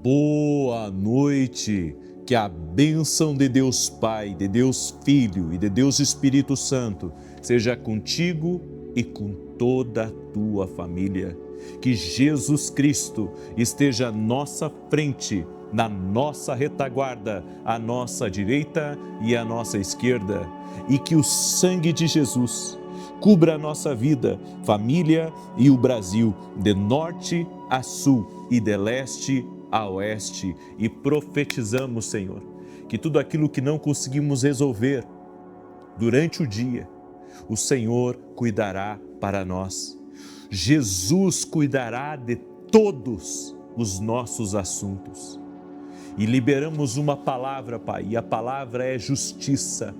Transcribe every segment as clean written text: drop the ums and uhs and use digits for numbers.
Boa noite, que a bênção de Deus Pai, de Deus Filho e de Deus Espírito Santo seja contigo e com toda a tua família. Que Jesus Cristo esteja à nossa frente, na nossa retaguarda, à nossa direita e à nossa esquerda. E que o sangue de Jesus cubra a nossa vida, família e o Brasil, de norte a sul e de leste a oeste. E profetizamos, Senhor, que tudo aquilo que não conseguimos resolver durante o dia, o Senhor cuidará para nós. Jesus cuidará de todos os nossos assuntos. E liberamos uma palavra, Pai, e a palavra é justiça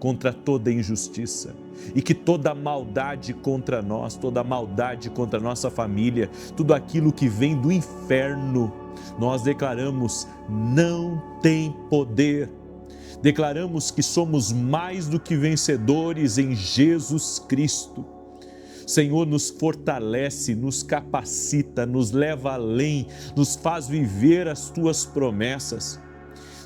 contra toda injustiça. E que toda maldade contra nós, toda maldade contra a nossa família, tudo aquilo que vem do inferno, nós declaramos, não tem poder. Declaramos que somos mais do que vencedores em Jesus Cristo. Senhor, nos fortalece, nos capacita, nos leva além, nos faz viver as tuas promessas.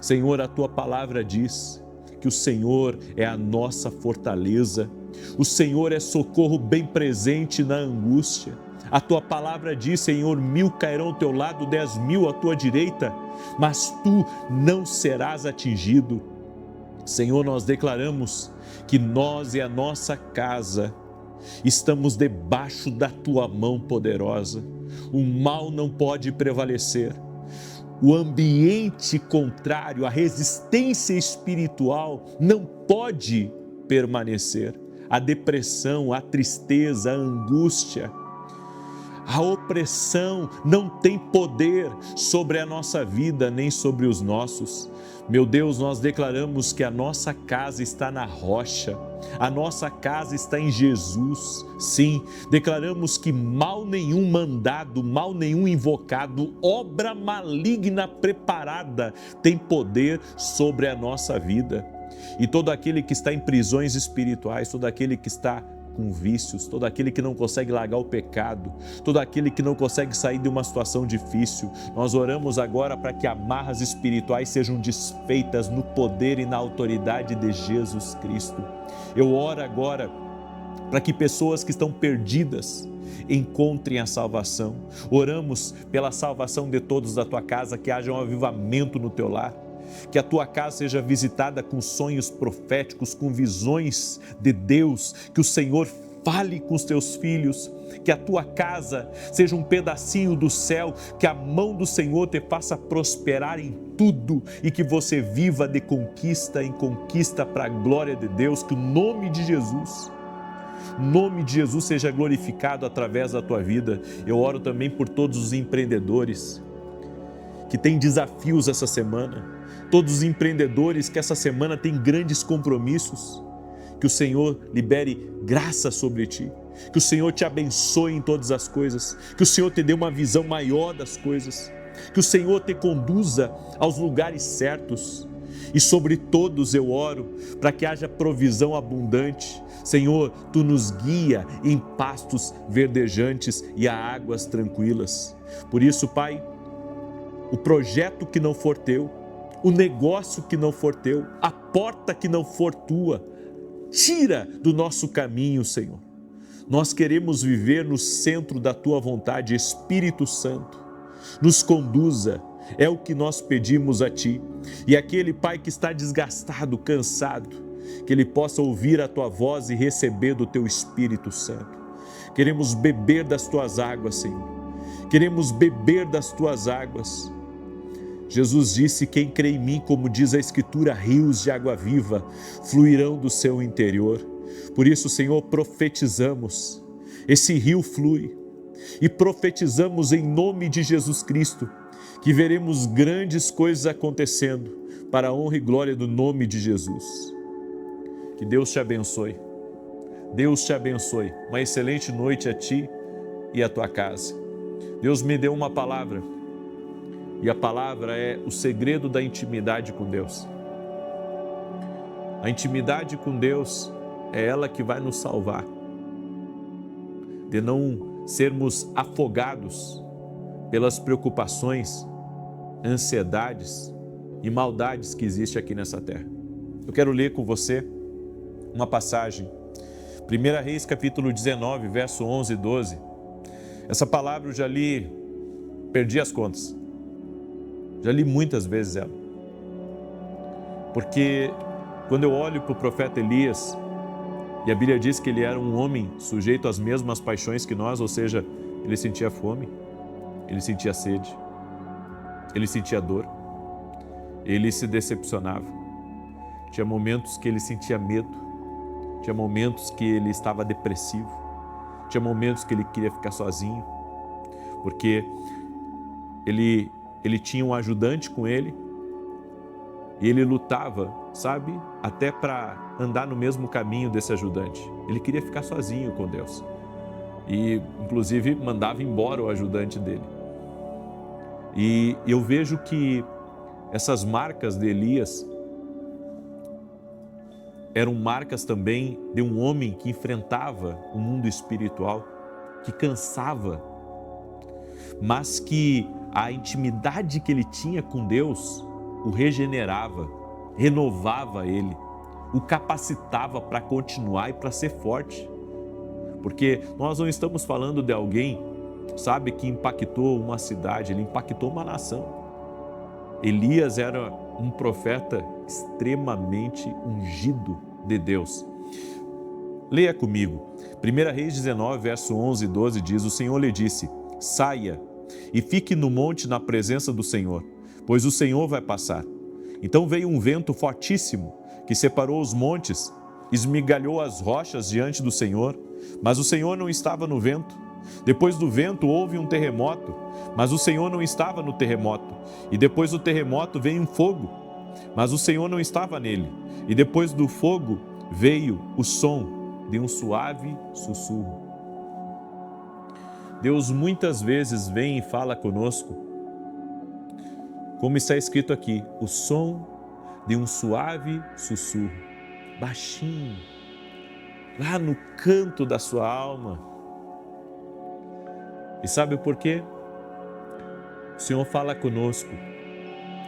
Senhor, a tua palavra diz que o Senhor é a nossa fortaleza, o Senhor é socorro bem presente na angústia. A tua palavra diz, Senhor, 1000 cairão ao teu lado, 10.000 à tua direita, mas tu não serás atingido. Senhor, nós declaramos que nós e a nossa casa estamos debaixo da tua mão poderosa. O mal não pode prevalecer. O ambiente contrário, a resistência espiritual não pode permanecer. A depressão, a tristeza, a angústia, a opressão não tem poder sobre a nossa vida nem sobre os nossos. Meu Deus, nós declaramos que a nossa casa está na rocha, a nossa casa está em Jesus. Sim, declaramos que mal nenhum mandado, mal nenhum invocado, obra maligna preparada tem poder sobre a nossa vida. E todo aquele que está em prisões espirituais, todo aquele que está com vícios, todo aquele que não consegue largar o pecado, todo aquele que não consegue sair de uma situação difícil, nós oramos agora para que amarras espirituais sejam desfeitas no poder e na autoridade de Jesus Cristo. Eu oro agora para que pessoas que estão perdidas encontrem a salvação. Oramos pela salvação de todos da tua casa, que haja um avivamento no teu lar, que a tua casa seja visitada com sonhos proféticos, com visões de Deus, que o Senhor fale com os teus filhos, que a tua casa seja um pedacinho do céu, que a mão do Senhor te faça prosperar em tudo e que você viva de conquista em conquista para a glória de Deus, que o nome de Jesus seja glorificado através da tua vida. Eu oro também por todos os empreendedores que têm desafios essa semana, todos os empreendedores que essa semana têm grandes compromissos, que o Senhor libere graça sobre ti, que o Senhor te abençoe em todas as coisas, que o Senhor te dê uma visão maior das coisas, que o Senhor te conduza aos lugares certos. E sobre todos eu oro para que haja provisão abundante. Senhor, tu nos guia em pastos verdejantes e a águas tranquilas. Por isso, Pai, o projeto que não for teu, o negócio que não for teu, a porta que não for tua, tira do nosso caminho, Senhor. Nós queremos viver no centro da tua vontade. Espírito Santo, nos conduza, é o que nós pedimos a ti. E aquele pai que está desgastado, cansado, que ele possa ouvir a tua voz e receber do teu Espírito Santo. Queremos beber das tuas águas, Senhor. Queremos beber das tuas águas. Jesus disse: quem crê em mim, como diz a Escritura, rios de água viva fluirão do seu interior. Por isso, Senhor, profetizamos, esse rio flui, e profetizamos em nome de Jesus Cristo, que veremos grandes coisas acontecendo, para a honra e glória do nome de Jesus. Que Deus te abençoe. Deus te abençoe. Uma excelente noite a ti e a tua casa. Deus me deu uma palavra, e a palavra é o segredo da intimidade com Deus. A intimidade com Deus é ela que vai nos salvar de não sermos afogados pelas preocupações ansiedades e maldades que existem aqui nessa terra. Eu quero ler com você uma passagem, 1 Reis capítulo 19, verso 11 e 12. Essa palavra eu já li, perdi as contas, já li muitas vezes ela, porque quando eu olho para o profeta Elias, e a Bíblia diz que ele era um homem sujeito às mesmas paixões que nós, ou seja, ele sentia fome, ele sentia sede, ele sentia dor, ele se decepcionava. Tinha momentos que ele sentia medo, tinha momentos que ele estava depressivo, tinha momentos que ele queria ficar sozinho, porque ele tinha um ajudante com ele e ele lutava, sabe, até para andar no mesmo caminho desse ajudante. Ele queria ficar sozinho com Deus e, inclusive, mandava embora o ajudante dele. E eu vejo que essas marcas de Elias eram marcas também de um homem que enfrentava o mundo espiritual, que cansava, mas que a intimidade que ele tinha com Deus o regenerava, renovava ele, o capacitava para continuar e para ser forte. Porque nós não estamos falando de alguém, sabe, que impactou uma cidade, ele impactou uma nação. Elias era um profeta extremamente ungido de Deus. Leia comigo. 1 Reis 19, verso 11 e 12 diz: o Senhor lhe disse: saia e fique no monte na presença do Senhor, pois o Senhor vai passar. Então veio um vento fortíssimo que separou os montes, esmigalhou as rochas diante do Senhor, mas o Senhor não estava no vento. Depois do vento houve um terremoto, mas o Senhor não estava no terremoto. E depois do terremoto veio um fogo, mas o Senhor não estava nele. E depois do fogo veio o som de um suave sussurro. Deus muitas vezes vem e fala conosco, como está escrito aqui, o som de um suave sussurro, baixinho, lá no canto da sua alma. E sabe por quê? O Senhor fala conosco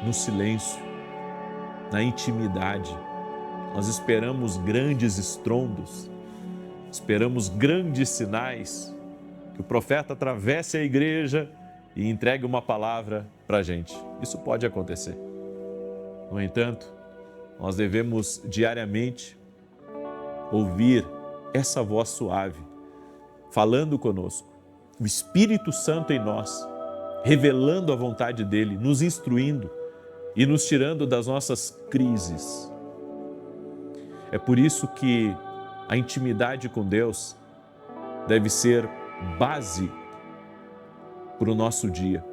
no silêncio, na intimidade. Nós esperamos grandes estrondos, esperamos grandes sinais, que o profeta atravesse a igreja e entregue uma palavra para a gente. Isso pode acontecer. No entanto, nós devemos diariamente ouvir essa voz suave, falando conosco, o Espírito Santo em nós, revelando a vontade dele, nos instruindo e nos tirando das nossas crises. É por isso que a intimidade com Deus deve ser base para o nosso dia.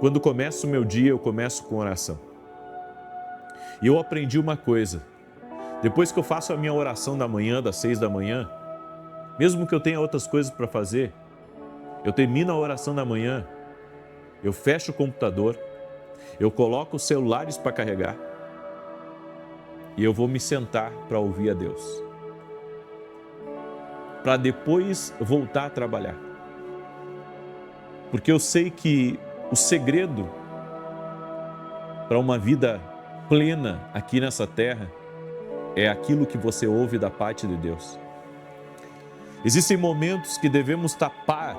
Quando começo o meu dia, eu começo com oração. E eu aprendi uma coisa, depois que eu faço a minha oração da manhã, das 6 da manhã, mesmo que eu tenha outras coisas para fazer, eu termino a oração da manhã, eu fecho o computador, eu coloco os celulares para carregar e eu vou me sentar para ouvir a Deus, para depois voltar a trabalhar. Porque eu sei que o segredo para uma vida plena aqui nessa terra é aquilo que você ouve da parte de Deus. Existem momentos que devemos tapar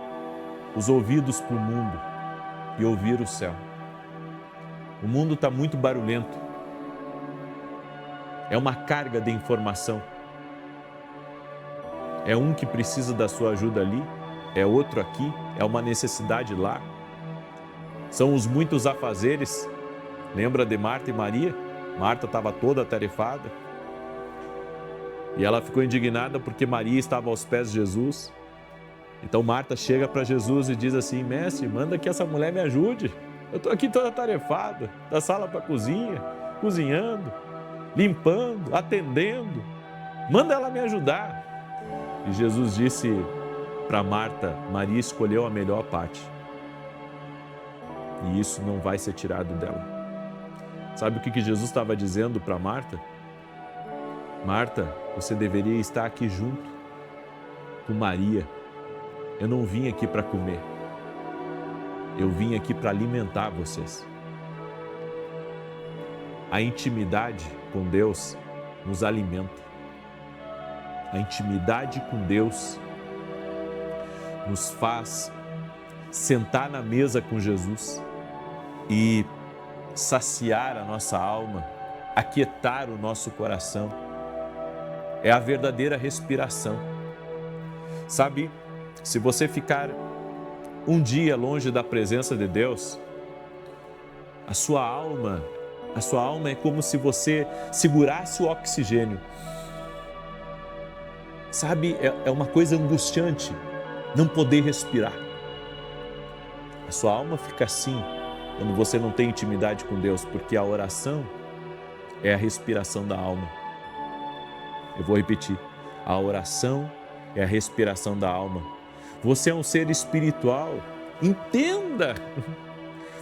os ouvidos para o mundo e ouvir o céu. O mundo está muito barulhento. É uma carga de informação. É um que precisa da sua ajuda ali, é outro aqui, é uma necessidade lá. São os muitos afazeres. Lembra de Marta e Maria? Marta estava toda atarefada. E ela ficou indignada porque Maria estava aos pés de Jesus. Então Marta chega para Jesus e diz assim: mestre, manda que essa mulher me ajude. Eu estou aqui toda atarefada, da sala para a cozinha, cozinhando, limpando, atendendo. Manda ela me ajudar. E Jesus disse para Marta: Maria escolheu a melhor parte. E isso não vai ser tirado dela. Sabe o que Jesus estava dizendo para Marta? Marta, você deveria estar aqui junto com Maria. Eu não vim aqui para comer. Eu vim aqui para alimentar vocês. A intimidade com Deus nos alimenta. A intimidade com Deus nos faz sentar na mesa com Jesus e saciar a nossa alma, aquietar o nosso coração. É a verdadeira respiração. Sabe, se você ficar um dia longe da presença de Deus, a sua alma é como se você segurasse o oxigênio. Sabe, é uma coisa angustiante não poder respirar. A sua alma fica assim quando você não tem intimidade com Deus, porque a oração é a respiração da alma. Eu vou repetir, a oração é a respiração da alma. Você é um ser espiritual, entenda!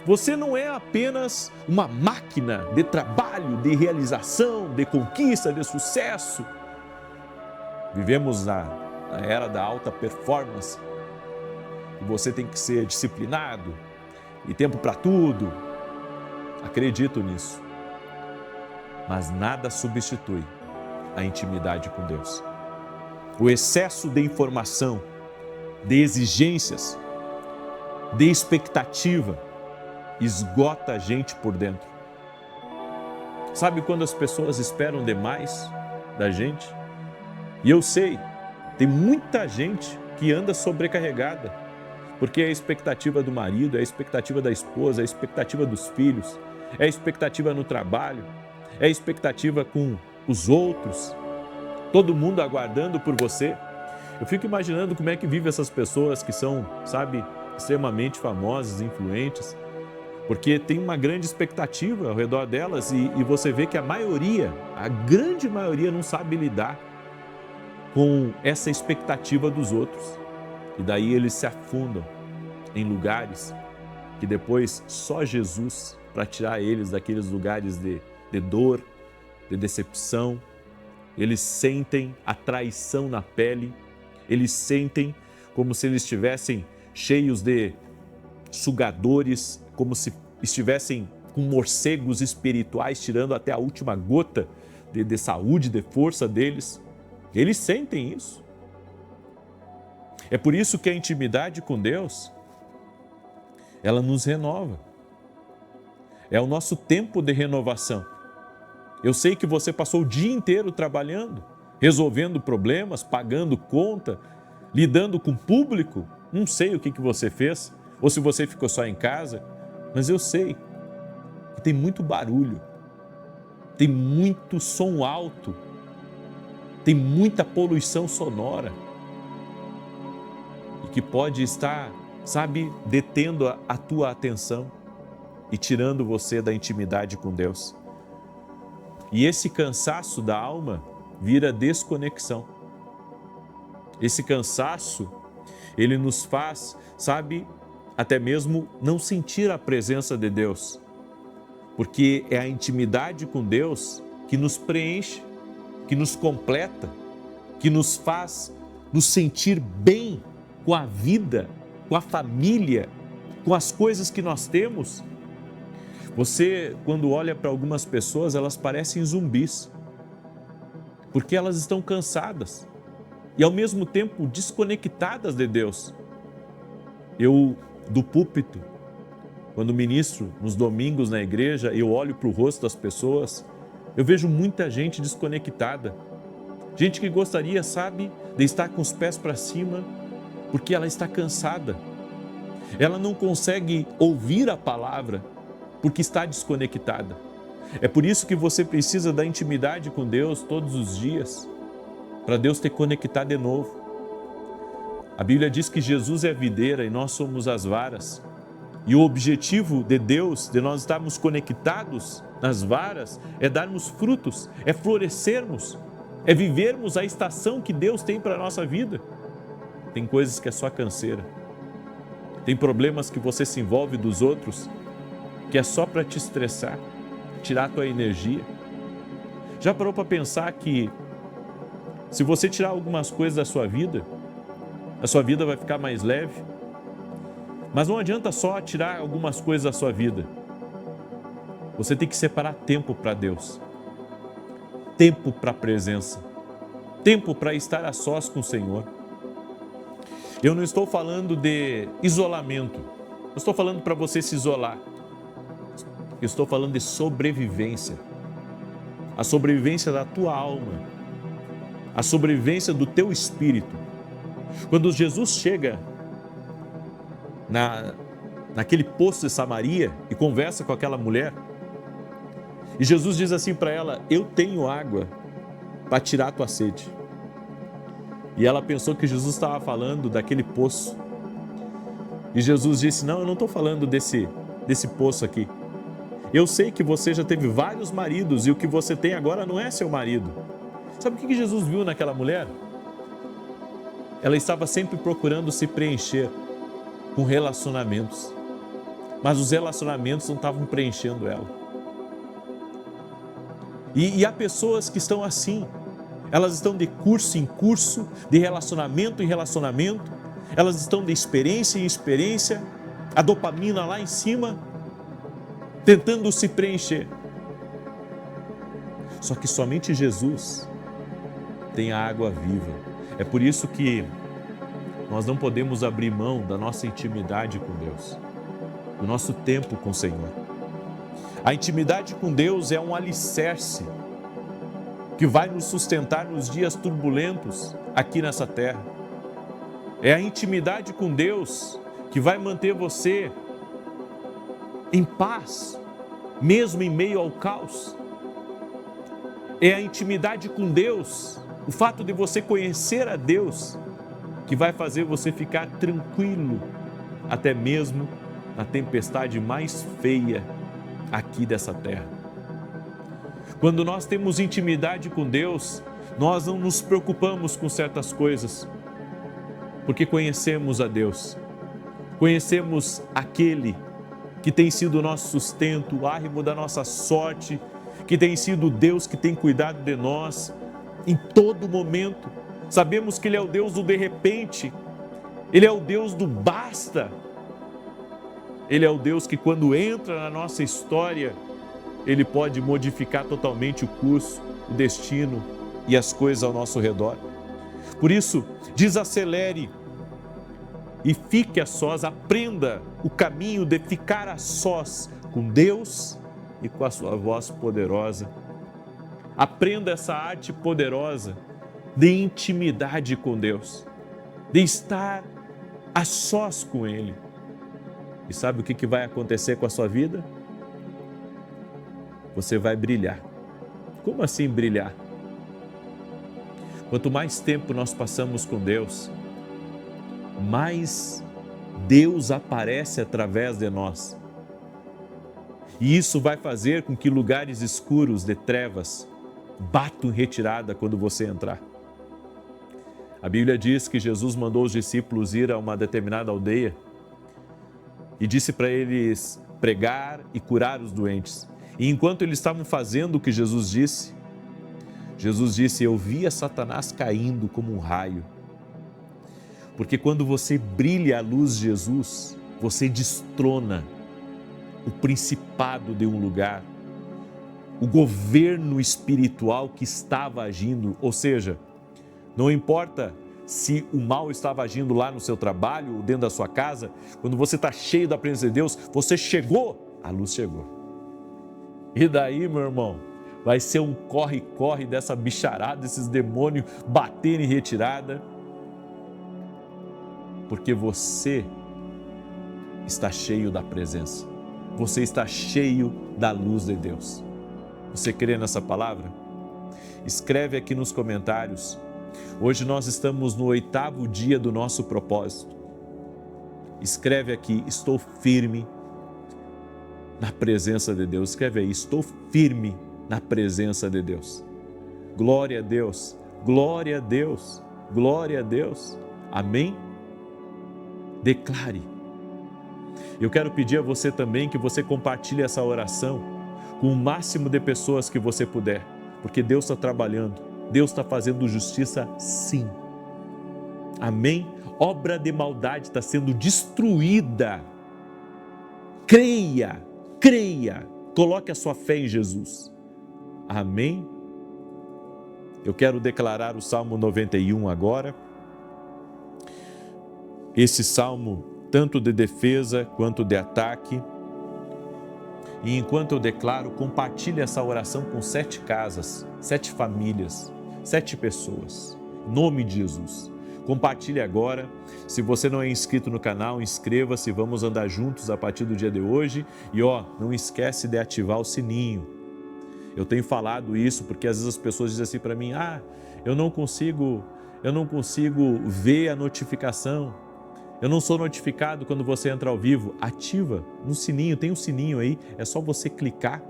Você não é apenas uma máquina de trabalho, de realização, de conquista, de sucesso. Vivemos na era da alta performance. E você tem que ser disciplinado e tempo para tudo. Acredito nisso. Mas nada substitui a intimidade com Deus. O excesso de informação, de exigências, de expectativa, esgota a gente por dentro. Sabe quando as pessoas esperam demais da gente? E eu sei, tem muita gente que anda sobrecarregada, porque é a expectativa do marido, é a expectativa da esposa, é a expectativa dos filhos, é a expectativa no trabalho, é a expectativa com os outros, todo mundo aguardando por você. Eu fico imaginando como é que vivem essas pessoas que são, sabe, extremamente famosas, influentes, porque tem uma grande expectativa ao redor delas e você vê que a grande maioria não sabe lidar com essa expectativa dos outros. E daí eles se afundam em lugares que depois só Jesus para tirar eles daqueles lugares de dor, de decepção. Eles sentem a traição na pele, eles sentem como se eles estivessem cheios de sugadores, como se estivessem com morcegos espirituais tirando até a última gota de saúde, de força deles. Eles sentem isso. É por isso que a intimidade com Deus, ela nos renova. É o nosso tempo de renovação. Eu sei que você passou o dia inteiro trabalhando, resolvendo problemas, pagando conta, lidando com o público. Não sei o que você fez, ou se você ficou só em casa, mas eu sei que tem muito barulho, tem muito som alto, tem muita poluição sonora e que pode estar, sabe, detendo a tua atenção e tirando você da intimidade com Deus. E esse cansaço da alma vira desconexão. Esse cansaço, ele nos faz, sabe, até mesmo não sentir a presença de Deus, porque é a intimidade com Deus que nos preenche, que nos completa, que nos faz nos sentir bem com a vida, com a família, com as coisas que nós temos. Você, quando olha para algumas pessoas, elas parecem zumbis, porque elas estão cansadas e ao mesmo tempo desconectadas de Deus. Eu, do púlpito, quando ministro nos domingos na igreja, eu olho para o rosto das pessoas, eu vejo muita gente desconectada, gente que gostaria, sabe, de estar com os pés para cima, porque ela está cansada. Ela não consegue ouvir a palavra, porque está desconectada. É por isso que você precisa da intimidade com Deus todos os dias, para Deus te conectar de novo. A Bíblia diz que Jesus é a videira e nós somos as varas. E o objetivo de Deus, de nós estarmos conectados nas varas, é darmos frutos, é florescermos, é vivermos a estação que Deus tem para a nossa vida. Tem coisas que é só canseira. Tem problemas que você se envolve dos outros, que é só para te estressar, tirar a tua energia. Já parou para pensar que se você tirar algumas coisas da sua vida, a sua vida vai ficar mais leve? Mas não adianta só tirar algumas coisas da sua vida. Você tem que separar tempo para Deus, tempo para a presença, tempo para estar a sós com o Senhor. Eu não estou falando de isolamento, eu estou falando para você se isolar. Eu estou falando de sobrevivência, a sobrevivência da tua alma, a sobrevivência do teu espírito. Quando Jesus chega naquele poço de Samaria e conversa com aquela mulher, e Jesus diz assim para ela: eu tenho água para tirar a tua sede. E ela pensou que Jesus estava falando daquele poço. E Jesus disse: não, eu não estou falando desse poço aqui. Eu sei que você já teve vários maridos e o que você tem agora não é seu marido. Sabe o que Jesus viu naquela mulher? Ela estava sempre procurando se preencher com relacionamentos, mas os relacionamentos não estavam preenchendo ela. E há pessoas que estão assim, elas estão de curso em curso, de relacionamento em relacionamento, elas estão de experiência em experiência, a dopamina lá em cima, tentando se preencher. Só que somente Jesus tem a água viva. É por isso que nós não podemos abrir mão da nossa intimidade com Deus, do nosso tempo com o Senhor. A intimidade com Deus é um alicerce que vai nos sustentar nos dias turbulentos aqui nessa terra. É a intimidade com Deus que vai manter você em paz, mesmo em meio ao caos. É a intimidade com Deus, o fato de você conhecer a Deus, que vai fazer você ficar tranquilo, até mesmo na tempestade mais feia aqui dessa terra. Quando nós temos intimidade com Deus, nós não nos preocupamos com certas coisas, porque conhecemos a Deus, conhecemos aquele que tem sido o nosso sustento, o árrimo da nossa sorte, que tem sido o Deus que tem cuidado de nós em todo momento. Sabemos que Ele é o Deus do de repente, Ele é o Deus do basta. Ele é o Deus que, quando entra na nossa história, Ele pode modificar totalmente o curso, o destino e as coisas ao nosso redor. Por isso, desacelere e fique a sós, aprenda o caminho de ficar a sós com Deus e com a sua voz poderosa. Aprenda essa arte poderosa de intimidade com Deus, de estar a sós com Ele. E sabe o que vai acontecer com a sua vida? Você vai brilhar. Como assim brilhar? Quanto mais tempo nós passamos com Deus, mais Deus aparece através de nós. E isso vai fazer com que lugares escuros de trevas batam em retirada quando você entrar. A Bíblia diz que Jesus mandou os discípulos ir a uma determinada aldeia e disse para eles pregar e curar os doentes. E enquanto eles estavam fazendo o que Jesus disse, eu via Satanás caindo como um raio. Porque quando você brilha a luz de Jesus, você destrona o principado de um lugar, o governo espiritual que estava agindo. Ou seja, não importa se o mal estava agindo lá no seu trabalho ou dentro da sua casa, quando você está cheio da presença de Deus, você chegou, a luz chegou. E daí, meu irmão, vai ser um corre-corre dessa bicharada, desses demônios baterem em retirada, porque você está cheio da presença, você está cheio da luz de Deus. Você crê nessa palavra? Escreve aqui nos comentários. Hoje nós estamos no 8º dia do nosso propósito. Escreve aqui: estou firme na presença de Deus. Escreve aí: estou firme na presença de Deus. Glória a Deus, glória a Deus, glória a Deus. Amém? Declare. Eu quero pedir a você também que você compartilhe essa oração com o máximo de pessoas que você puder, porque Deus está trabalhando, Deus está fazendo justiça sim. Amém? Obra de maldade está sendo destruída. Creia, creia, coloque a sua fé em Jesus. Amém? Eu quero declarar o Salmo 91 agora. Esse salmo, tanto de defesa quanto de ataque. E enquanto eu declaro, compartilhe essa oração com 7 casas, 7 famílias, 7 pessoas. Em nome de Jesus. Compartilhe agora. Se você não é inscrito no canal, inscreva-se. Vamos andar juntos a partir do dia de hoje. E não esquece de ativar o sininho. Eu tenho falado isso porque às vezes as pessoas dizem assim para mim: eu não consigo ver a notificação. Eu não sou notificado quando você entra ao vivo. Ativa no sininho, tem um sininho aí, é só você clicar.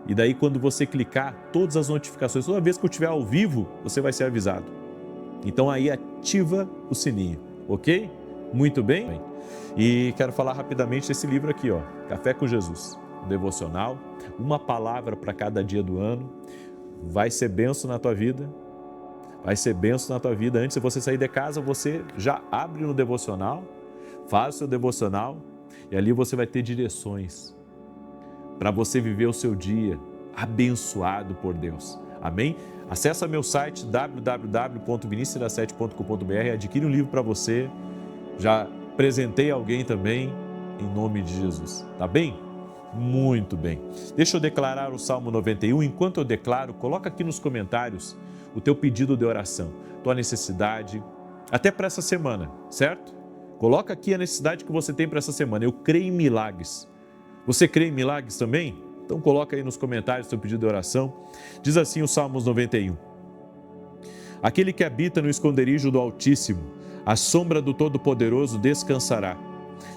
E daí quando você clicar, todas as notificações, toda vez que eu estiver ao vivo, você vai ser avisado. Então aí ativa o sininho, ok? Muito bem? E quero falar rapidamente desse livro aqui, Café com Jesus, um devocional, uma palavra para cada dia do ano. Vai ser bênção na tua vida. Vai ser bênção na tua vida. Antes de você sair de casa, você já abre no devocional, faz o seu devocional e ali você vai ter direções para você viver o seu dia abençoado por Deus. Amém? Acesse meu site www.vinicius7.com.br, adquire um livro para você. Já apresentei alguém também, em nome de Jesus. Tá bem? Muito bem. Deixa eu declarar o Salmo 91. Enquanto eu declaro, coloca aqui nos comentários o teu pedido de oração, tua necessidade, até para essa semana, certo? Coloca aqui a necessidade que você tem para essa semana. Eu creio em milagres. Você crê em milagres também? Então coloca aí nos comentários o teu pedido de oração. Diz assim o Salmos 91. Aquele que habita no esconderijo do Altíssimo, à sombra do Todo-Poderoso descansará.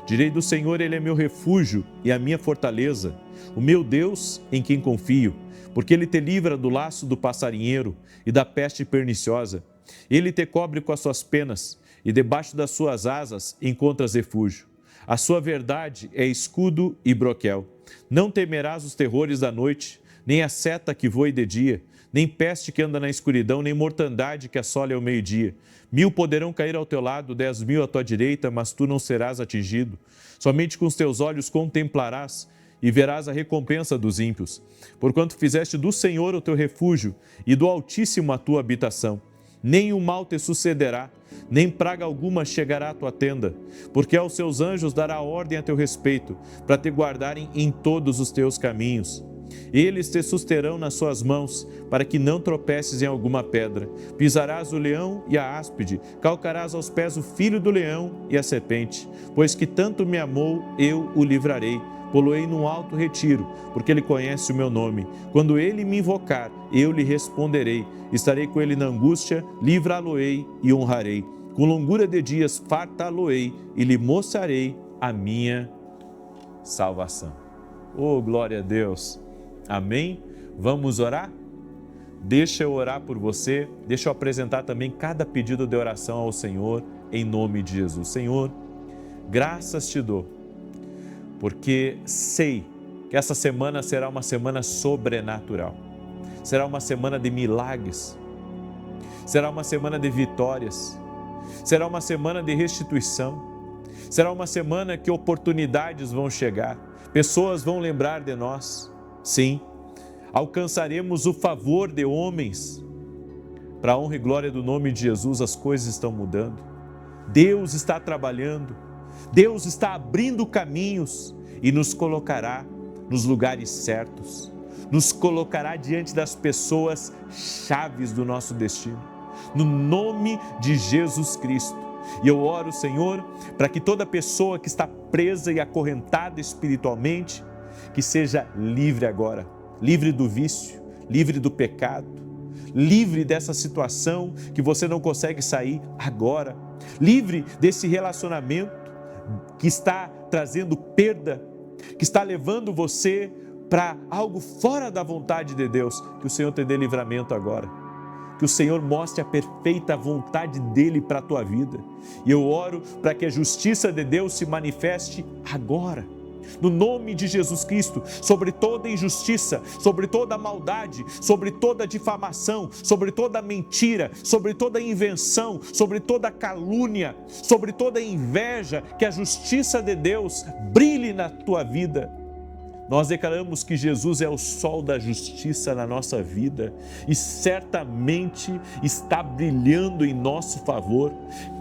Direi do Senhor, Ele é meu refúgio e a minha fortaleza, o meu Deus em quem confio, porque Ele te livra do laço do passarinheiro e da peste perniciosa. Ele te cobre com as suas penas e debaixo das suas asas encontras refúgio. A sua verdade é escudo e broquel. Não temerás os terrores da noite, nem a seta que voe de dia, nem peste que anda na escuridão, nem mortandade que assole ao meio-dia. 1000 poderão cair ao teu lado, 10.000 à tua direita, mas tu não serás atingido. Somente com os teus olhos contemplarás e verás a recompensa dos ímpios. Porquanto fizeste do Senhor o teu refúgio e do Altíssimo a tua habitação. Nem o mal te sucederá, nem praga alguma chegará à tua tenda, porque aos seus anjos dará ordem a teu respeito, para te guardarem em todos os teus caminhos. Eles te susterão nas suas mãos, para que não tropeces em alguma pedra. Pisarás o leão e a áspide, calcarás aos pés o filho do leão e a serpente. Pois que tanto me amou, eu o livrarei. Poloei num alto retiro, porque ele conhece o meu nome. Quando ele me invocar, eu lhe responderei. Estarei com ele na angústia, livrá-lo-ei e honrarei. Com longura de dias fartá-lo-ei e lhe mostrarei a minha salvação. Oh, glória a Deus! Amém? Vamos orar? Deixa eu orar por você, deixa eu apresentar também cada pedido de oração ao Senhor, em nome de Jesus. Senhor, graças te dou, porque sei que essa semana será uma semana sobrenatural, será uma semana de milagres, será uma semana de vitórias, será uma semana de restituição, será uma semana que oportunidades vão chegar, pessoas vão lembrar de nós. Sim, alcançaremos o favor de homens. Para a honra e glória do nome de Jesus, as coisas estão mudando. Deus está trabalhando. Deus está abrindo caminhos e nos colocará nos lugares certos. Nos colocará diante das pessoas chaves do nosso destino. No nome de Jesus Cristo. E eu oro, Senhor, para que toda pessoa que está presa e acorrentada espiritualmente, que seja livre agora, livre do vício, livre do pecado, livre dessa situação que você não consegue sair agora, livre desse relacionamento que está trazendo perda, que está levando você para algo fora da vontade de Deus. Que o Senhor te dê livramento agora, que o Senhor mostre a perfeita vontade dEle para a tua vida. E eu oro para que a justiça de Deus se manifeste agora, no nome de Jesus Cristo, sobre toda injustiça, sobre toda maldade, sobre toda difamação, sobre toda mentira, sobre toda invenção, sobre toda calúnia, sobre toda inveja, que a justiça de Deus brilhe na tua vida. Nós declaramos que Jesus é o sol da justiça na nossa vida e certamente está brilhando em nosso favor.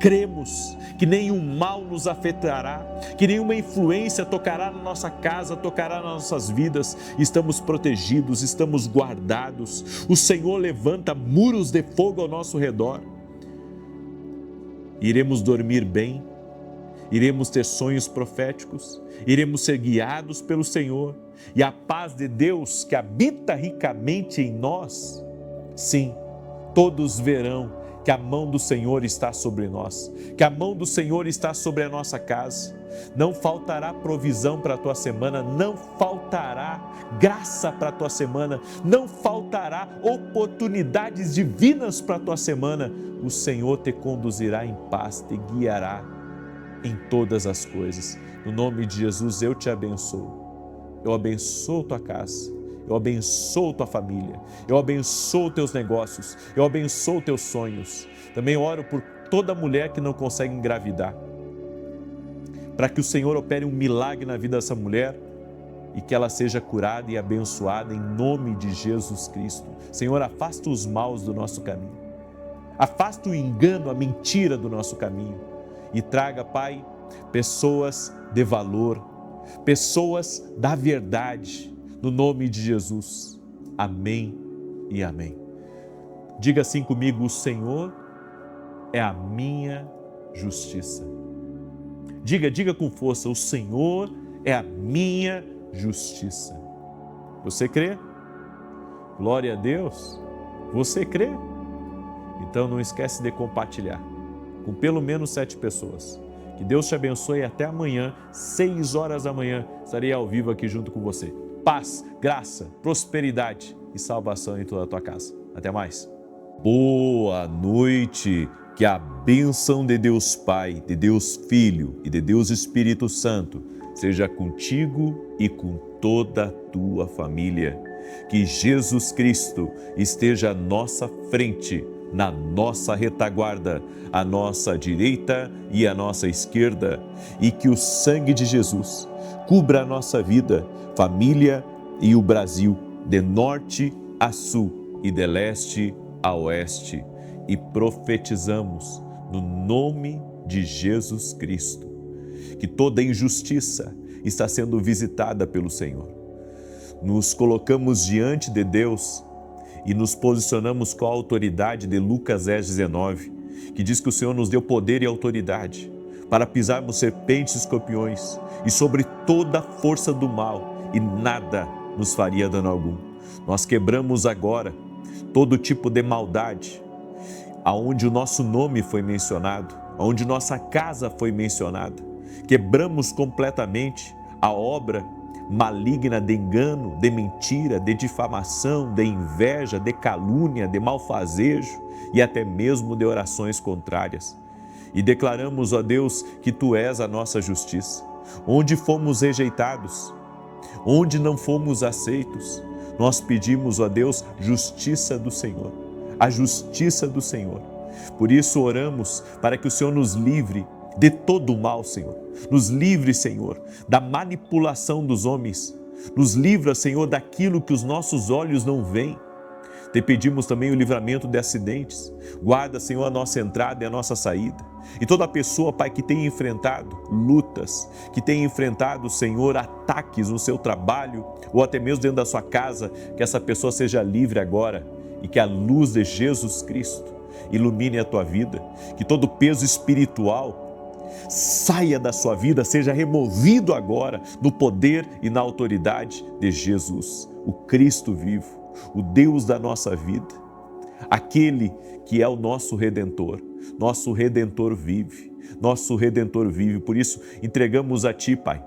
Cremos que nenhum mal nos afetará, que nenhuma influência tocará na nossa casa, tocará nas nossas vidas. Estamos protegidos, estamos guardados. O Senhor levanta muros de fogo ao nosso redor. Iremos dormir bem. Iremos ter sonhos proféticos, iremos ser guiados pelo Senhor, e a paz de Deus que habita ricamente em nós, sim, todos verão que a mão do Senhor está sobre nós, que a mão do Senhor está sobre a nossa casa. Não faltará provisão para a tua semana, não faltará graça para a tua semana, não faltará oportunidades divinas para a tua semana. O Senhor te conduzirá em paz, te guiará em todas as coisas. No nome de Jesus eu te abençoo. Eu abençoo tua casa, eu abençoo tua família, eu abençoo teus negócios, eu abençoo teus sonhos. Também oro por toda mulher que não consegue engravidar, para que o Senhor opere um milagre na vida dessa mulher e que ela seja curada e abençoada em nome de Jesus Cristo. Senhor, afasta os maus do nosso caminho, afasta o engano, a mentira do nosso caminho e traga, Pai, pessoas de valor, pessoas da verdade, no nome de Jesus. Amém e amém. Diga assim comigo: o Senhor é a minha justiça. Diga com força: o Senhor é a minha justiça. Você crê? Glória a Deus. Você crê? Então não esquece de compartilhar com pelo menos 7 pessoas. Que Deus te abençoe e até amanhã, 6 horas da manhã, estarei ao vivo aqui junto com você. Paz, graça, prosperidade e salvação em toda a tua casa. Até mais. Boa noite. Que a bênção de Deus Pai, de Deus Filho e de Deus Espírito Santo seja contigo e com toda a tua família. Que Jesus Cristo esteja à nossa frente, na nossa retaguarda, à nossa direita e à nossa esquerda, e que o sangue de Jesus cubra a nossa vida, família e o Brasil, de norte a sul e de leste a oeste. E profetizamos no nome de Jesus Cristo que toda injustiça está sendo visitada pelo Senhor. Nos colocamos diante de Deus e nos posicionamos com a autoridade de Lucas 10:19, que diz que o Senhor nos deu poder e autoridade para pisarmos serpentes e escorpiões e sobre toda a força do mal, e nada nos faria dano algum. Nós quebramos agora todo tipo de maldade, aonde o nosso nome foi mencionado, aonde nossa casa foi mencionada. Quebramos completamente a obra maligna de engano, de mentira, de difamação, de inveja, de calúnia, de malfazejo e até mesmo de orações contrárias. E declaramos, ó Deus, que Tu és a nossa justiça. Onde fomos rejeitados, onde não fomos aceitos, nós pedimos, ó Deus, justiça do Senhor, a justiça do Senhor. Por isso oramos para que o Senhor nos livre de todo o mal, Senhor. Nos livre, Senhor, da manipulação dos homens. Nos livra, Senhor, daquilo que os nossos olhos não veem. Te pedimos também o livramento de acidentes. Guarda, Senhor, a nossa entrada e a nossa saída. E toda pessoa, Pai, que tenha enfrentado lutas, que tenha enfrentado, Senhor, ataques no seu trabalho ou até mesmo dentro da sua casa, que essa pessoa seja livre agora e que a luz de Jesus Cristo ilumine a tua vida. Que todo peso espiritual saia da sua vida, seja removido agora no poder e na autoridade de Jesus, o Cristo vivo, o Deus da nossa vida, aquele que é o nosso Redentor. Nosso Redentor vive, nosso Redentor vive. Por isso entregamos a Ti, Pai,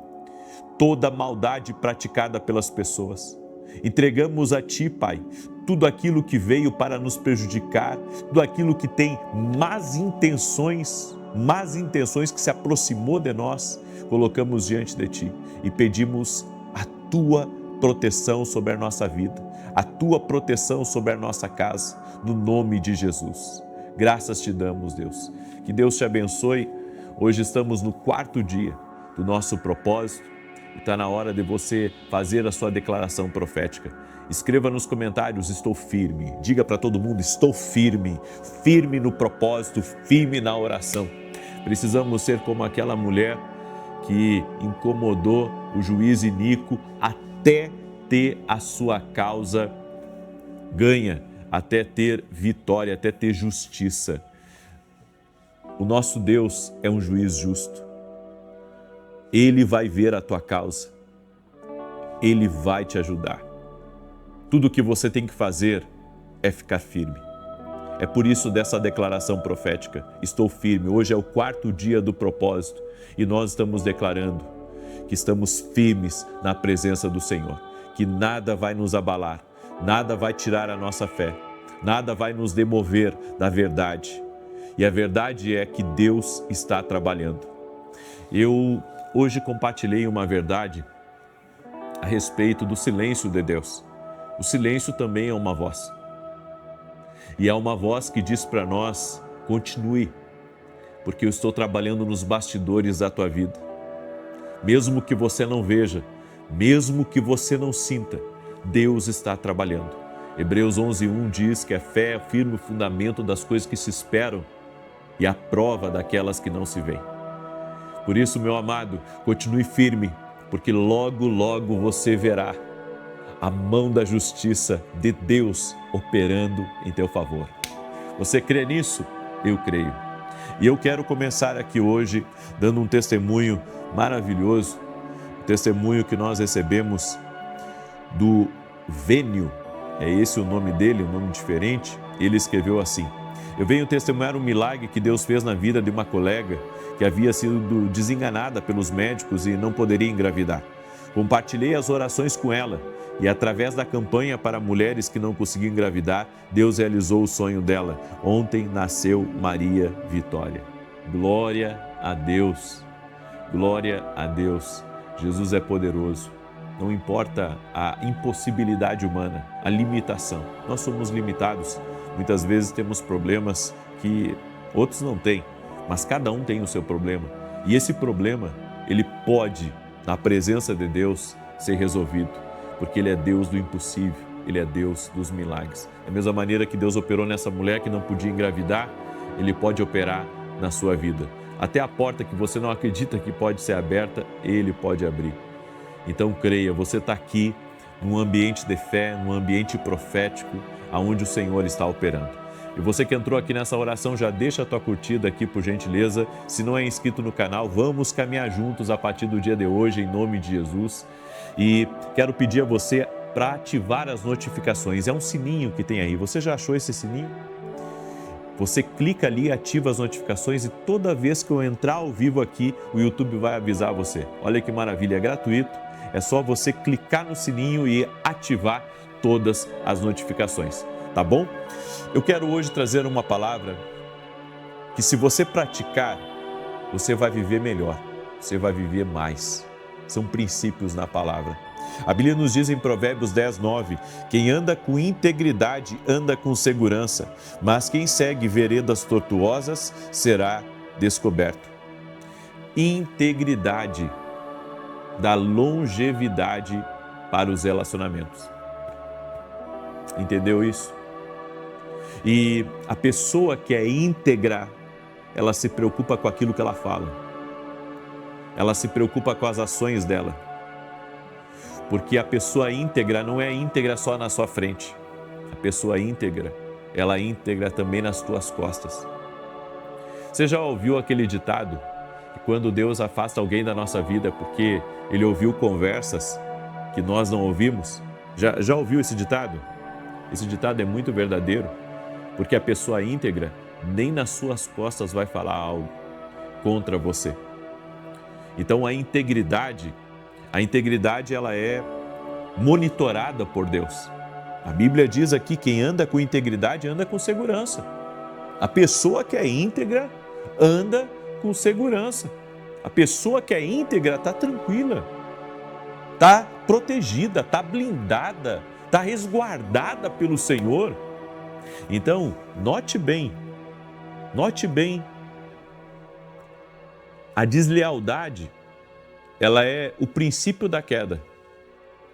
toda maldade praticada pelas pessoas. Entregamos a Ti, Pai, tudo aquilo que veio para nos prejudicar, tudo aquilo que tem más intenções más intenções que se aproximou de nós, colocamos diante de Ti e pedimos a Tua proteção sobre a nossa vida, a Tua proteção sobre a nossa casa, no nome de Jesus. Graças Te damos, Deus. Que Deus Te abençoe. Hoje estamos no 4º dia do nosso propósito e está na hora de você fazer a sua declaração profética. Escreva nos comentários, estou firme. Diga para todo mundo, estou firme, firme no propósito, firme na oração. Precisamos ser como aquela mulher que incomodou o juiz iníquo até ter a sua causa ganha, até ter vitória, até ter justiça. O nosso Deus é um juiz justo. Ele vai ver a tua causa. Ele vai te ajudar. Tudo o que você tem que fazer é ficar firme. É por isso dessa declaração profética. Estou firme. Hoje é o 4º dia do propósito e nós estamos declarando que estamos firmes na presença do Senhor, que nada vai nos abalar, nada vai tirar a nossa fé, nada vai nos demover da verdade. E a verdade é que Deus está trabalhando. Eu hoje compartilhei uma verdade a respeito do silêncio de Deus. O silêncio também é uma voz. E é uma voz que diz para nós, continue, porque eu estou trabalhando nos bastidores da tua vida. Mesmo que você não veja, mesmo que você não sinta, Deus está trabalhando. Hebreus 11:1 diz que a fé é o firme fundamento das coisas que se esperam e a prova daquelas que não se veem. Por isso, meu amado, continue firme, porque logo, logo você verá a mão da justiça de Deus operando em teu favor. Você crê nisso? Eu creio. E eu quero começar aqui hoje dando um testemunho maravilhoso, um testemunho que nós recebemos do Vênio, é esse o nome dele, um nome diferente. Ele escreveu assim: eu venho testemunhar um milagre que Deus fez na vida de uma colega que havia sido desenganada pelos médicos e não poderia engravidar. Compartilhei as orações com ela e através da campanha para mulheres que não conseguiam engravidar, Deus realizou o sonho dela. Ontem nasceu Maria Vitória. Glória a Deus, glória a Deus. Jesus é poderoso. Não importa a impossibilidade humana, a limitação. Nós somos limitados. Muitas vezes temos problemas que outros não têm, mas cada um tem o seu problema. E esse problema, ele pode, na presença de Deus, ser resolvido, porque Ele é Deus do impossível, Ele é Deus dos milagres. Da mesma maneira que Deus operou nessa mulher que não podia engravidar, Ele pode operar na sua vida. Até a porta que você não acredita que pode ser aberta, Ele pode abrir. Então creia, você está aqui num ambiente de fé, num ambiente profético, onde o Senhor está operando. E você que entrou aqui nessa oração, já deixa a tua curtida aqui, por gentileza. Se não é inscrito no canal, vamos caminhar juntos a partir do dia de hoje, em nome de Jesus. E quero pedir a você para ativar as notificações. É um sininho que tem aí. Você já achou esse sininho? Você clica ali, ativa as notificações e toda vez que eu entrar ao vivo aqui, o YouTube vai avisar você. Olha que maravilha, é gratuito. É só você clicar no sininho e ativar todas as notificações, tá bom? Eu quero hoje trazer uma palavra que, se você praticar, você vai viver melhor, você vai viver mais. São princípios na palavra. A Bíblia nos diz em Provérbios 10:9, quem anda com integridade anda com segurança, mas quem segue veredas tortuosas será descoberto. Integridade dá longevidade para os relacionamentos. Entendeu isso? E a pessoa que é íntegra, ela se preocupa com aquilo que ela fala. Ela se preocupa com as ações dela. Porque a pessoa íntegra não é íntegra só na sua frente. A pessoa íntegra, ela é íntegra também nas tuas costas. Você já ouviu aquele ditado? Que quando Deus afasta alguém da nossa vida porque ele ouviu conversas que nós não ouvimos? Já ouviu esse ditado? Esse ditado é muito verdadeiro, porque a pessoa íntegra nem nas suas costas vai falar algo contra você. Então a integridade ela é monitorada por Deus. A Bíblia diz aqui, quem anda com integridade anda com segurança. A pessoa que é íntegra anda com segurança. A pessoa que é íntegra está tranquila, está protegida, está blindada, está resguardada pelo Senhor. Então, note bem, a deslealdade, ela é o princípio da queda.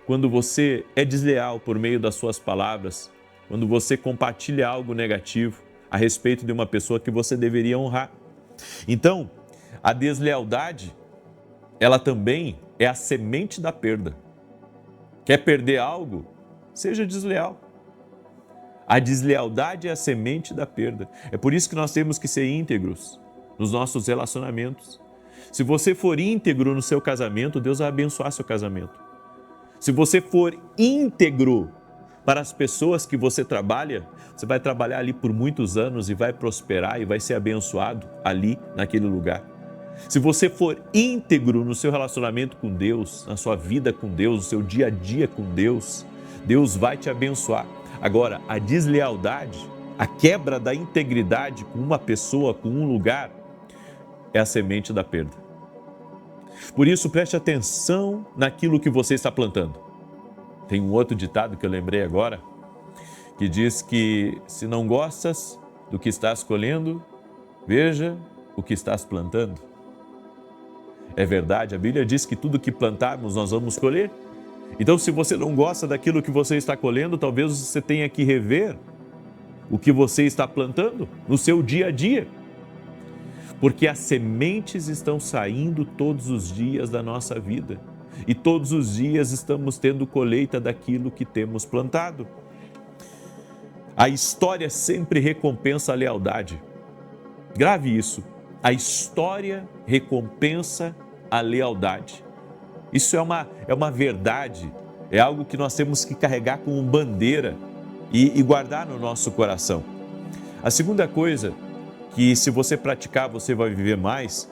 Quando você é desleal por meio das suas palavras, quando você compartilha algo negativo a respeito de uma pessoa que você deveria honrar. Então, a deslealdade, ela também é a semente da perda. Quer perder algo? Seja desleal. A deslealdade é a semente da perda. É por isso que nós temos que ser íntegros nos nossos relacionamentos. Se você for íntegro no seu casamento, Deus vai abençoar seu casamento. Se você for íntegro para as pessoas que você trabalha, você vai trabalhar ali por muitos anos e vai prosperar e vai ser abençoado ali naquele lugar. Se você for íntegro no seu relacionamento com Deus, na sua vida com Deus, no seu dia a dia com Deus, Deus vai te abençoar. Agora, a deslealdade, a quebra da integridade com uma pessoa, com um lugar, é a semente da perda. Por isso, preste atenção naquilo que você está plantando. Tem um outro ditado que eu lembrei agora, que diz que se não gostas do que estás colhendo, veja o que estás plantando. É verdade, a Bíblia diz que tudo que plantarmos nós vamos colher. Então, se você não gosta daquilo que você está colhendo, talvez você tenha que rever o que você está plantando no seu dia a dia. Porque as sementes estão saindo todos os dias da nossa vida. E todos os dias estamos tendo colheita daquilo que temos plantado. A história sempre recompensa a lealdade. Grave isso. A história recompensa a lealdade. Isso é uma verdade, é algo que nós temos que carregar como bandeira e guardar no nosso coração. A segunda coisa que, se você praticar, você vai viver mais,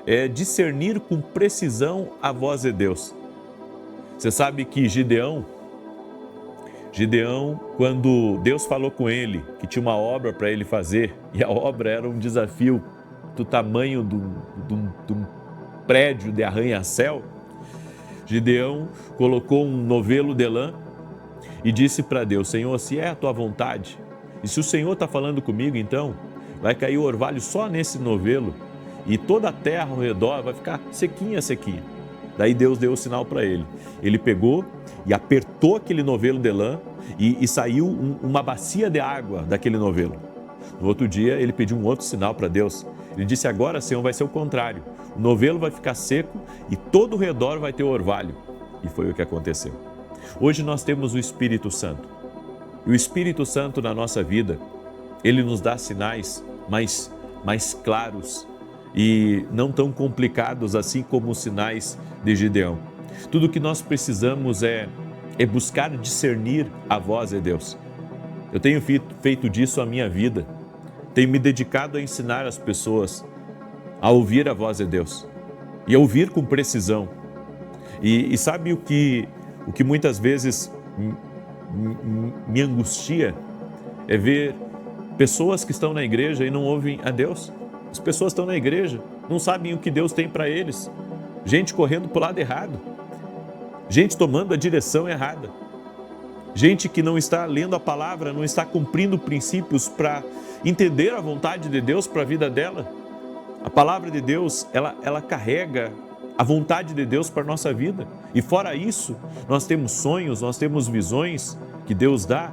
é discernir com precisão a voz de Deus. Você sabe que Gideão, quando Deus falou com ele que tinha uma obra para ele fazer, e a obra era um desafio do tamanho de um prédio de arranha-céu, Gideão colocou um novelo de lã e disse para Deus: Senhor, se é a tua vontade, e se o Senhor está falando comigo, então vai cair o orvalho só nesse novelo e toda a terra ao redor vai ficar sequinha. Daí Deus deu o sinal para ele. Ele pegou e apertou aquele novelo de lã e saiu uma bacia de água daquele novelo. No outro dia ele pediu um outro sinal para Deus. Ele disse: agora, Senhor, vai ser o contrário. O novelo vai ficar seco e todo o redor vai ter orvalho. E foi o que aconteceu. Hoje nós temos o Espírito Santo. E o Espírito Santo na nossa vida, ele nos dá sinais mais claros e não tão complicados assim como os sinais de Gideão. Tudo o que nós precisamos é buscar discernir a voz de Deus. Eu tenho feito disso a minha vida. Tenho me dedicado a ensinar as pessoas a ouvir a voz de Deus e a ouvir com precisão. E sabe o que muitas vezes me angustia? É ver pessoas que estão na igreja e não ouvem a Deus. As pessoas estão na igreja, não sabem o que Deus tem para eles. Gente correndo para o lado errado. Gente tomando a direção errada. Gente que não está lendo a palavra, não está cumprindo princípios para entender a vontade de Deus para a vida dela. A palavra de Deus, ela carrega a vontade de Deus para a nossa vida. E fora isso, nós temos sonhos, nós temos visões que Deus dá.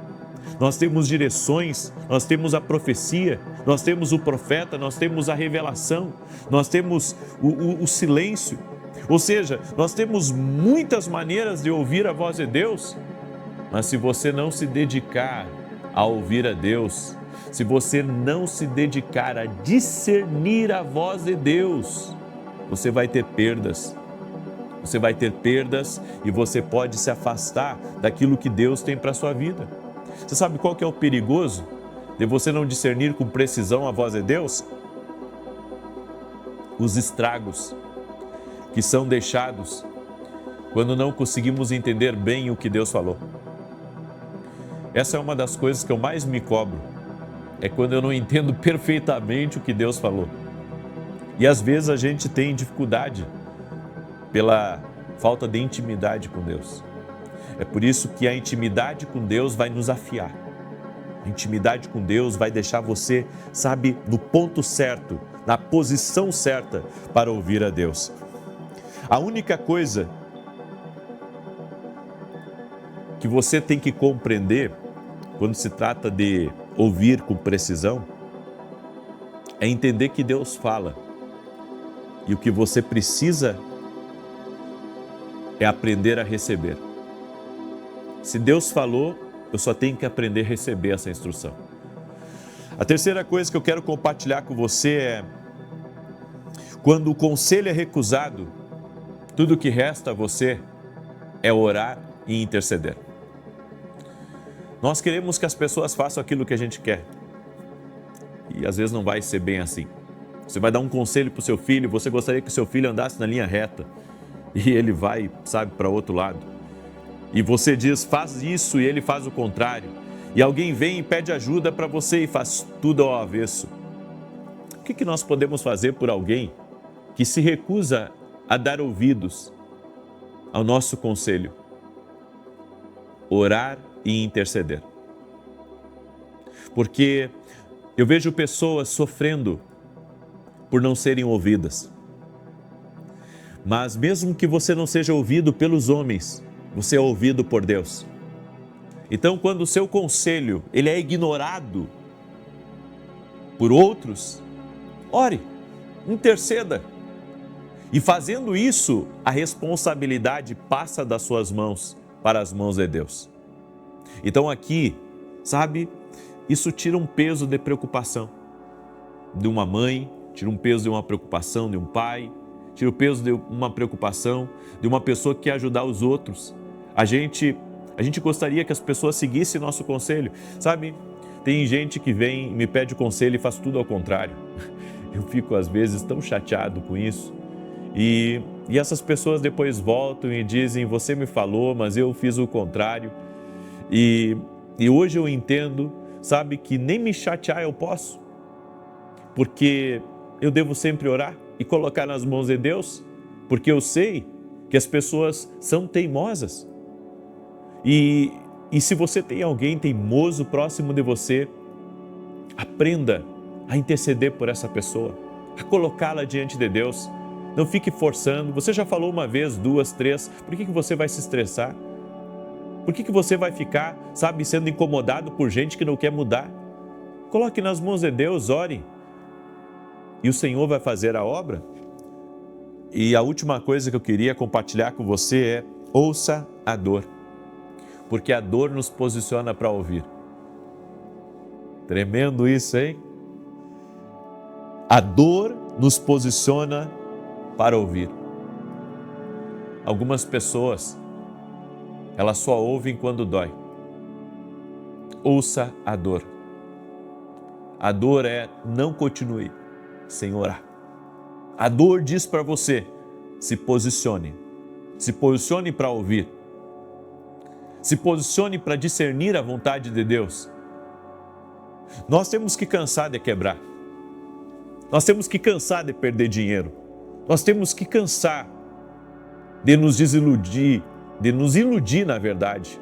Nós temos direções, nós temos a profecia, nós temos o profeta, nós temos a revelação, nós temos o silêncio. Ou seja, nós temos muitas maneiras de ouvir a voz de Deus, mas se você não se dedicar a ouvir a Deus, se você não se dedicar a discernir a voz de Deus, você vai ter perdas. Você vai ter perdas e você pode se afastar daquilo que Deus tem para a sua vida. Você sabe qual que é o perigoso de você não discernir com precisão a voz de Deus? Os estragos que são deixados quando não conseguimos entender bem o que Deus falou. Essa é uma das coisas que eu mais me cobro, é quando eu não entendo perfeitamente o que Deus falou. E às vezes a gente tem dificuldade pela falta de intimidade com Deus. É por isso que a intimidade com Deus vai nos afiar. A intimidade com Deus vai deixar você, sabe, no ponto certo, na posição certa para ouvir a Deus. A única coisa que você tem que compreender quando se trata de ouvir com precisão é entender que Deus fala. E o que você precisa é aprender a receber. Se Deus falou, eu só tenho que aprender a receber essa instrução. A terceira coisa que eu quero compartilhar com você é: quando o conselho é recusado, tudo o que resta a você é orar e interceder. Nós queremos que as pessoas façam aquilo que a gente quer. E às vezes não vai ser bem assim. Você vai dar um conselho para o seu filho, você gostaria que o seu filho andasse na linha reta. E ele vai, sabe, para outro lado. E você diz, faz isso, e ele faz o contrário. E alguém vem e pede ajuda para você e faz tudo ao avesso. O que nós podemos fazer por alguém que se recusa a dar ouvidos ao nosso conselho? Orar e interceder. Porque eu vejo pessoas sofrendo por não serem ouvidas. Mas mesmo que você não seja ouvido pelos homens, você é ouvido por Deus. Então, quando o seu conselho ele é ignorado por outros, ore, interceda. E fazendo isso, a responsabilidade passa das suas mãos para as mãos de Deus. Então aqui, sabe, isso tira um peso de preocupação de uma mãe, tira um peso de uma preocupação de um pai, tira o peso de uma preocupação de uma pessoa que quer ajudar os outros. A gente gostaria que as pessoas seguissem nosso conselho, sabe? Tem gente que vem, me pede conselho e faz tudo ao contrário. Eu fico às vezes tão chateado com isso. E essas pessoas depois voltam e dizem, você me falou, mas eu fiz o contrário. E hoje eu entendo, sabe, que nem me chatear eu posso, porque eu devo sempre orar e colocar nas mãos de Deus, porque eu sei que as pessoas são teimosas. E se você tem alguém teimoso próximo de você, aprenda a interceder por essa pessoa, a colocá-la diante de Deus. Não fique forçando. Você já falou uma vez, duas, três, por que você vai se estressar? Por que você vai ficar, sabe, sendo incomodado por gente que não quer mudar? Coloque nas mãos de Deus, ore. E o Senhor vai fazer a obra. E a última coisa que eu queria compartilhar com você é: ouça a dor. Porque a dor nos posiciona para ouvir. Tremendo isso, hein? A dor nos posiciona para ouvir. Algumas pessoas, elas só ouvem quando dói. Ouça a dor. A dor é: não continue sem orar. A dor diz para você: se posicione. Se posicione para ouvir. Se posicione para discernir a vontade de Deus. Nós temos que cansar de quebrar. Nós temos que cansar de perder dinheiro. Nós temos que cansar de nos desiludir, de nos iludir, na verdade,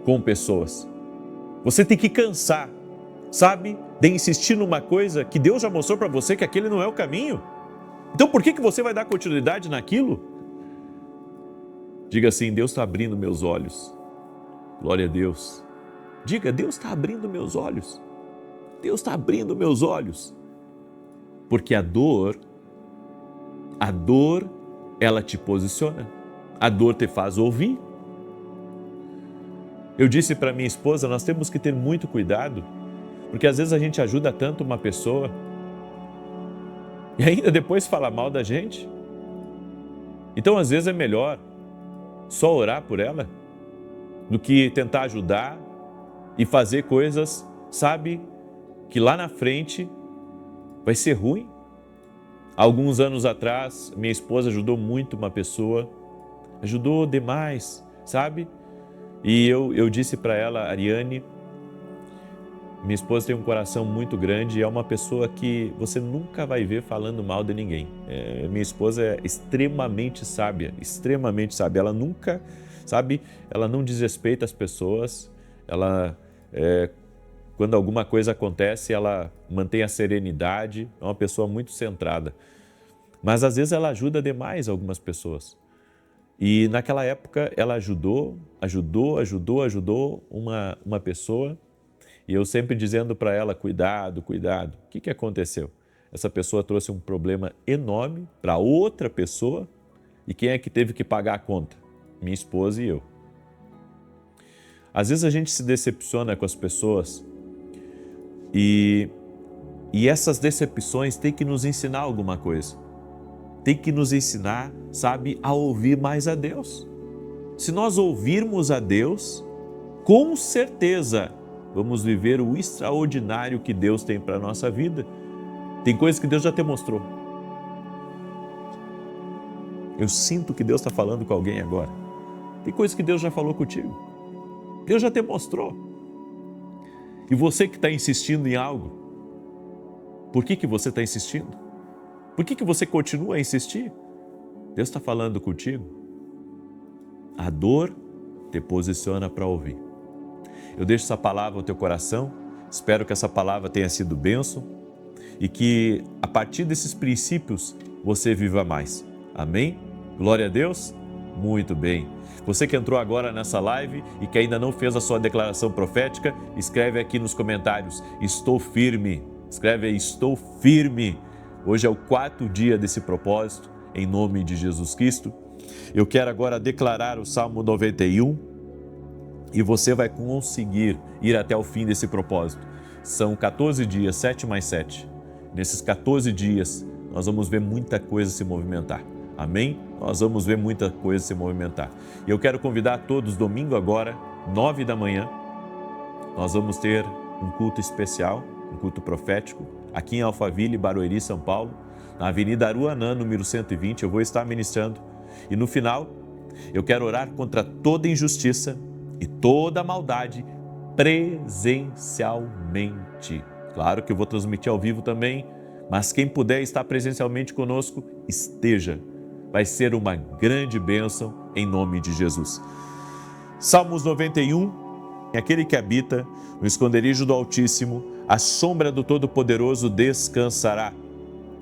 com pessoas. Você tem que cansar, sabe, de insistir numa coisa que Deus já mostrou para você que aquele não é o caminho. Então por que você vai dar continuidade naquilo? Diga assim: Deus está abrindo meus olhos. Glória a Deus. Diga: Deus está abrindo meus olhos. Deus está abrindo meus olhos. Porque a dor, ela te posiciona. A dor te faz ouvir. Eu disse para minha esposa, nós temos que ter muito cuidado, porque às vezes a gente ajuda tanto uma pessoa e ainda depois fala mal da gente. Então às vezes é melhor só orar por ela do que tentar ajudar e fazer coisas, sabe, que lá na frente vai ser ruim. Alguns anos atrás, minha esposa ajudou muito uma pessoa, ajudou demais, sabe? E eu disse para ela: Ariane, Minha esposa tem um coração muito grande e é uma pessoa que você nunca vai ver falando mal de ninguém. Minha esposa é extremamente sábia, extremamente sábia. Ela nunca, sabe, ela não desrespeita as pessoas. Ela, quando alguma coisa acontece, ela mantém a serenidade. É uma pessoa muito centrada. Mas às vezes ela ajuda demais algumas pessoas. E naquela época ela ajudou uma pessoa. E eu sempre dizendo para ela, cuidado, cuidado. O que aconteceu? Essa pessoa trouxe um problema enorme para outra pessoa. E quem é que teve que pagar a conta? Minha esposa e eu. Às vezes a gente se decepciona com as pessoas e essas decepções têm que nos ensinar alguma coisa. Tem que nos ensinar, sabe, a ouvir mais a Deus. Se nós ouvirmos a Deus, com certeza vamos viver o extraordinário que Deus tem para a nossa vida. Tem coisas que Deus já te mostrou. Eu sinto que Deus está falando com alguém agora. Tem coisas que Deus já falou contigo. Deus já te mostrou. E você que está insistindo em algo, por que você está insistindo? Por que você continua a insistir? Deus está falando contigo. A dor te posiciona para ouvir. Eu deixo essa palavra no teu coração, espero que essa palavra tenha sido bênção e que a partir desses princípios você viva mais. Amém? Glória a Deus? Muito bem. Você que entrou agora nessa live e que ainda não fez a sua declaração profética, escreve aqui nos comentários, estou firme. Escreve aí, estou firme. Hoje é o 4º dia desse propósito, em nome de Jesus Cristo. Eu quero agora declarar o Salmo 91 e você vai conseguir ir até o fim desse propósito. São 14 dias, 7 mais 7. Nesses 14 dias, nós vamos ver muita coisa se movimentar. Amém? Nós vamos ver muita coisa se movimentar. E eu quero convidar todos, domingo agora, 9 da manhã, nós vamos ter um culto especial, um culto profético, aqui em Alphaville, Barueri, São Paulo, na Avenida Aruanã, número 120, eu vou estar ministrando. E no final, eu quero orar contra toda injustiça e toda maldade presencialmente. Claro que eu vou transmitir ao vivo também, mas quem puder estar presencialmente conosco, esteja. Vai ser uma grande bênção em nome de Jesus. Salmos 91, aquele que habita no esconderijo do Altíssimo, a sombra do Todo-Poderoso descansará.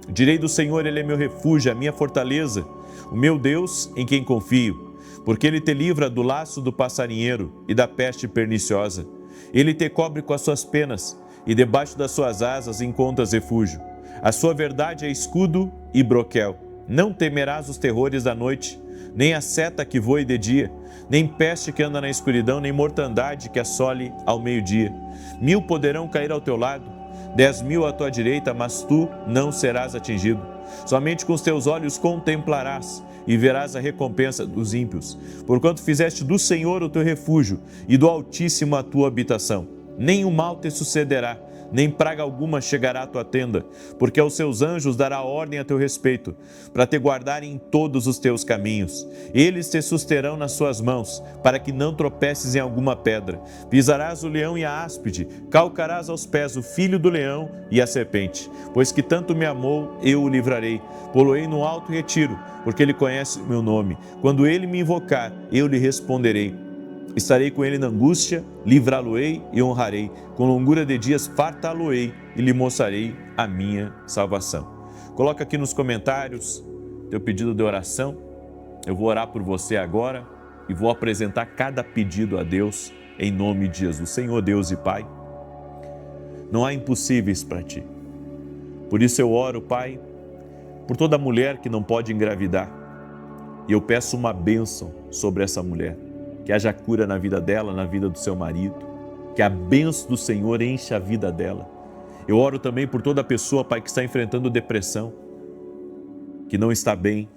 Direi do Senhor, Ele é meu refúgio, a minha fortaleza, o meu Deus em quem confio, porque Ele te livra do laço do passarinheiro e da peste perniciosa. Ele te cobre com as suas penas e debaixo das suas asas encontras refúgio. A sua verdade é escudo e broquel. Não temerás os terrores da noite, nem a seta que voe de dia, nem peste que anda na escuridão, nem mortandade que assole ao meio-dia. 1000 poderão cair ao teu lado, 10.000 à tua direita, mas tu não serás atingido. Somente com os teus olhos contemplarás e verás a recompensa dos ímpios, porquanto fizeste do Senhor o teu refúgio e do Altíssimo a tua habitação. Nenhum mal te sucederá, nem praga alguma chegará à tua tenda, porque aos seus anjos dará ordem a teu respeito, para te guardarem em todos os teus caminhos. Eles te susterão nas suas mãos, para que não tropeces em alguma pedra. Pisarás o leão e a áspide, calcarás aos pés o filho do leão e a serpente. Pois que tanto me amou, eu o livrarei. Poloei no alto retiro, porque ele conhece o meu nome. Quando ele me invocar, eu lhe responderei. Estarei com ele na angústia, livrá-lo-ei e honrarei. Com longura de dias fartá-lo-ei e lhe mostrarei a minha salvação. Coloca aqui nos comentários teu pedido de oração. Eu vou orar por você agora e vou apresentar cada pedido a Deus em nome de Jesus. Senhor Deus e Pai, não há impossíveis para ti. Por isso eu oro, Pai, por toda mulher que não pode engravidar. E eu peço uma bênção sobre essa mulher. Que haja cura na vida dela, na vida do seu marido. Que a bênção do Senhor encha a vida dela. Eu oro também por toda pessoa, Pai, que está enfrentando depressão, que não está bem,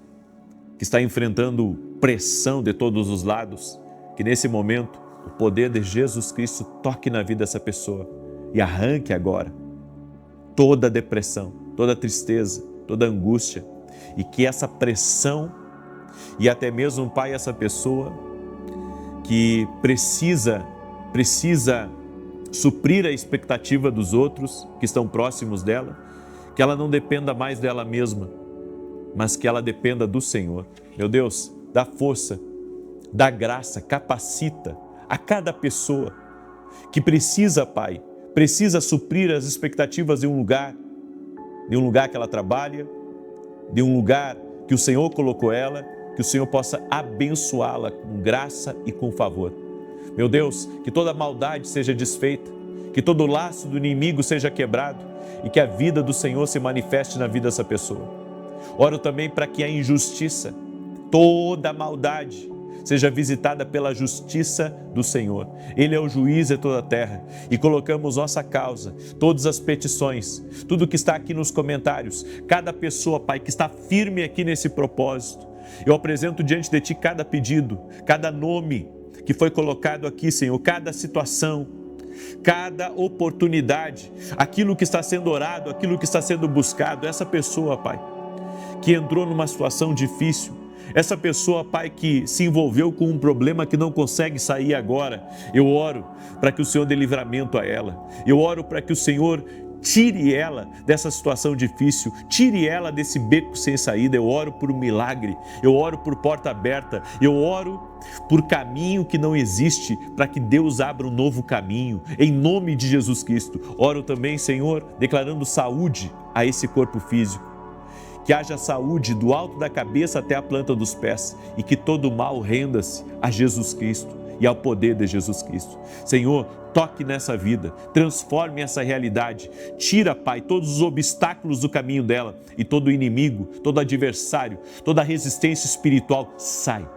que está enfrentando pressão de todos os lados. Que nesse momento o poder de Jesus Cristo toque na vida dessa pessoa e arranque agora toda depressão, toda tristeza, toda angústia. E que essa pressão e até mesmo, Pai, essa pessoa que precisa suprir a expectativa dos outros que estão próximos dela, que ela não dependa mais dela mesma, mas que ela dependa do Senhor. Meu Deus, dá força, dá graça, capacita a cada pessoa que precisa, Pai, precisa suprir as expectativas de um lugar que ela trabalha, de um lugar que o Senhor colocou ela, que o Senhor possa abençoá-la com graça e com favor. Meu Deus, que toda maldade seja desfeita, que todo laço do inimigo seja quebrado e que a vida do Senhor se manifeste na vida dessa pessoa. Oro também para que a injustiça, toda a maldade, seja visitada pela justiça do Senhor. Ele é o juiz de toda a terra e colocamos nossa causa, todas as petições, tudo que está aqui nos comentários, cada pessoa, Pai, que está firme aqui nesse propósito. Eu apresento diante de Ti cada pedido, cada nome que foi colocado aqui, Senhor, cada situação, cada oportunidade, aquilo que está sendo orado, aquilo que está sendo buscado, essa pessoa, Pai, que entrou numa situação difícil, essa pessoa, Pai, que se envolveu com um problema que não consegue sair agora, eu oro para que o Senhor dê livramento a ela, eu oro para que o Senhor tire ela dessa situação difícil, tire ela desse beco sem saída. Eu oro por um milagre, eu oro por porta aberta, eu oro por caminho que não existe, para que Deus abra um novo caminho, em nome de Jesus Cristo. Oro também, Senhor, declarando saúde a esse corpo físico, que haja saúde do alto da cabeça até a planta dos pés e que todo mal renda-se a Jesus Cristo e ao poder de Jesus Cristo. Senhor, toque nessa vida, transforme essa realidade, tira, Pai, todos os obstáculos do caminho dela e todo inimigo, todo adversário, toda resistência espiritual, sai,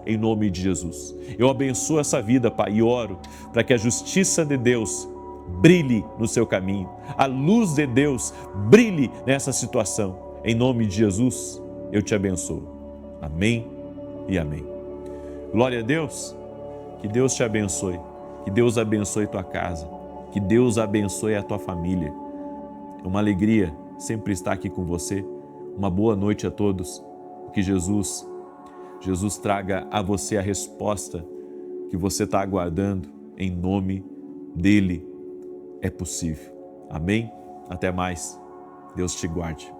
em nome de Jesus. Eu abençoo essa vida, Pai, e oro para que a justiça de Deus brilhe no seu caminho, a luz de Deus brilhe nessa situação. Em nome de Jesus, eu te abençoo. Amém e amém. Glória a Deus, que Deus te abençoe, que Deus abençoe tua casa, que Deus abençoe a tua família. É uma alegria sempre estar aqui com você. Uma boa noite a todos, que Jesus traga a você a resposta que você está aguardando, em nome dEle é possível. Amém? Até mais. Deus te guarde.